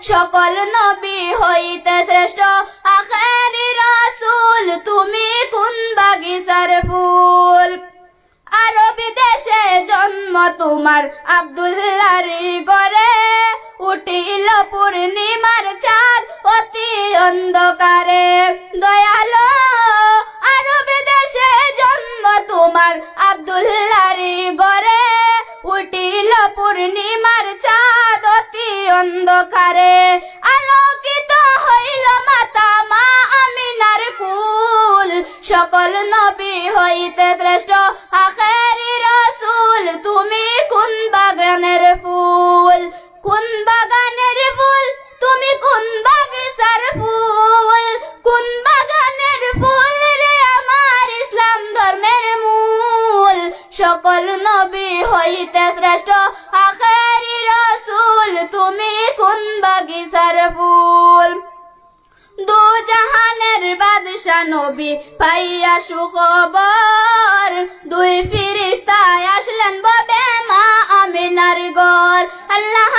সকল নবী হইতে শ্রেষ্ঠ আখেরি রাসূল তুমি কোন বাগিচার ফুল আরবি দেশে জন্ম তোমার আব্দুল্লাহর ঘরে উঠিল পূর্ণিমার চাঁদ অতি অন্ধকারে দয়ালো আরবি দেশে জন্ম তোমার আব্দুল্লাহর ঘরে উঠিল পূর্ণিমার চাঁদ অতি অন্ধকারে আলোকিত হইল মাতা মা আমিনার কুল সকল নবী হইতে শ্রেষ্ঠ আখেরি রাসূল তুমি কোন বাগানের ফুল কোন বাগানের ফুল তুমি কোন বাগিচার ফুল কোন বাগানের ফুল রে আমার ইসলাম ধর্মের মূল সকল নবী হইতে শ্রেষ্ঠ আখেরি রাসূল তুমি কোন বাগিচার ফুল দু জাহানের বাদশা নবী পাইয়া সুখবর দুই ফেরেশতা আসলেন ববে মা আমিনার ঘর আল্লাহ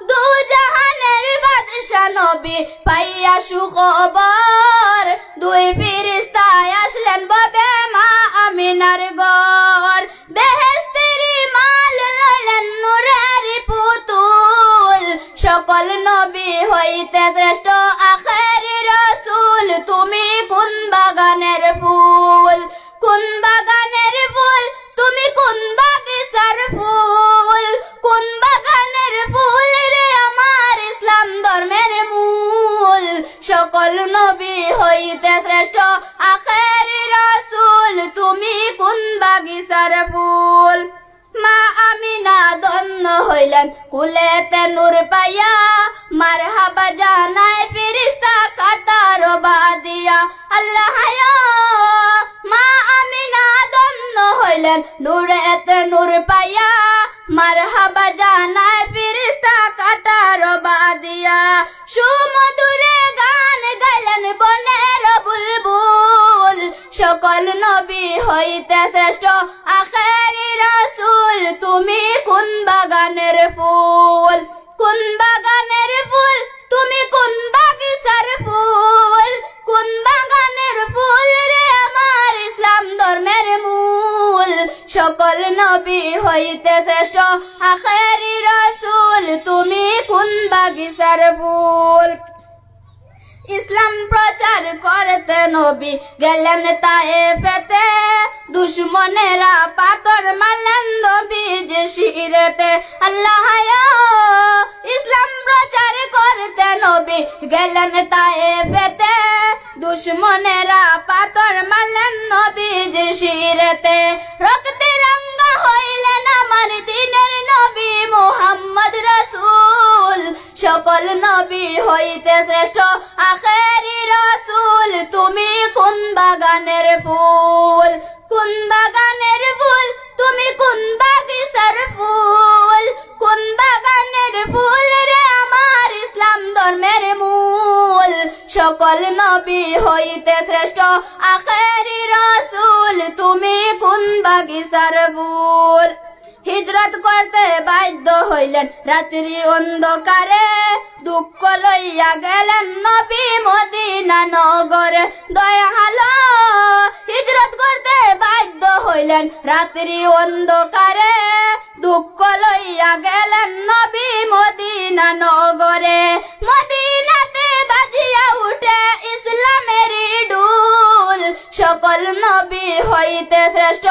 দু জাহানের বাদশা নবী পাইয়া সুখবর দুই ফেরেশতা আসলেন ববে মা আমিনার ঘর বেহেশতের মাল লইলেন নূরের পুতুল সকল নবী হইতে শ্রেষ্ঠ আখেরি রাসূল তুমি কোন বাগানের ফুল কোন বাগানের ফুল তুমি কোন বাগিচার ফুল কোন বাগানের ফুল রে আমার ইসলাম ধর্মের মূল সকল নবী হইতে শ্রেষ্ঠ আখেরি রাসূল তুমি কোন বাগিচার ফুল মা আমিনা ধন্য হইলেন কুলেতে নূর পাইয়া মারহাবা জানায় ফেরেশতা কাটার বাদিয়া আল্লাহ মা আমিনা ধন্য হইলেন নূরেতে নূর পাইয়া মারহাবা জানায় ফেরেশতা কাটার বাদিয়া সুমধুরে গান গাইলেন বনের বুলবুল সকল নবী হইতে শ্রেষ্ঠ আখেরি রাসূল তুমি কোন বাগানের ফুল কোন বাগানের ফুল তুমি কোন বাগিচার ফুল কোন বাগানের ফুল রে আমার ইসলাম ধর্মের মূল সকল নবী হইতে শ্রেষ্ঠ আখেরি রাসূল তুমি কোন বাগিচার ফুল ইসলাম প্রচার করতে নবী গেলেন তায়েফেতে দুশমনেরা পাথর মারলেন নবীজির শিরেতে আল্লাহ ইসলাম প্রচার করতে নবী গেলেন তায়েফেতে দুশমনেরা পাথর মারলেন নবীজির শিরেতে রক্তে রাঙ্গা হইলেন আমার দিনের নবী মুহাম্মদ রাসূল সকল নবী হইতে শ্রেষ্ঠ আখেরি রাসূল তুমি কোন বাগানের ফুল কোন বাগানের ফুল তুমি কোন বাগিচার ফুল কোন বাগানের ফুল রে আমার ইসলাম ধর্মের মূল সকল নবী হইতে শ্রেষ্ঠ আখেরি রাসূল তুমি কোন বাগিচার ফুল হিজরত করতে বাধ্য হইলেন রাত্রি অন্ধকারে দুঃখ লইয়া গেলেন নবী মদিনা নগরে দয়ালো হিজরত করতে বাধ্য হইলেন রাত্রি অন্ধকারে দুঃখ লইয়া গেলেন নবী মদিনা নগরে মদিনাতে বাজিয়া উঠে ইসলামের ডুল সকল নবী হইতে শ্রেষ্ঠ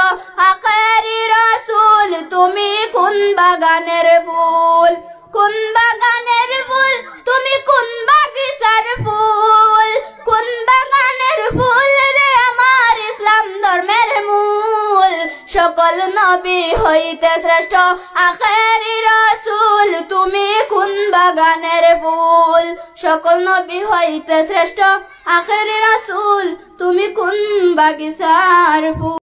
আখেরি রাসূল তুমি কোন বাগানের ফুল কোন বাগানের ফুল তুমি কোন বাগিচার ফুল কোন বাগানের ফুল রে আমার ইসলাম ধর্মের মূল সকল নবী হইতে শ্রেষ্ঠ আখেরি রাসূল তুমি কোন বাগানের ফুল সকল নবী হইতে শ্রেষ্ঠ আখেরি রাসূল তুমি কোন বাগিচার ফুল।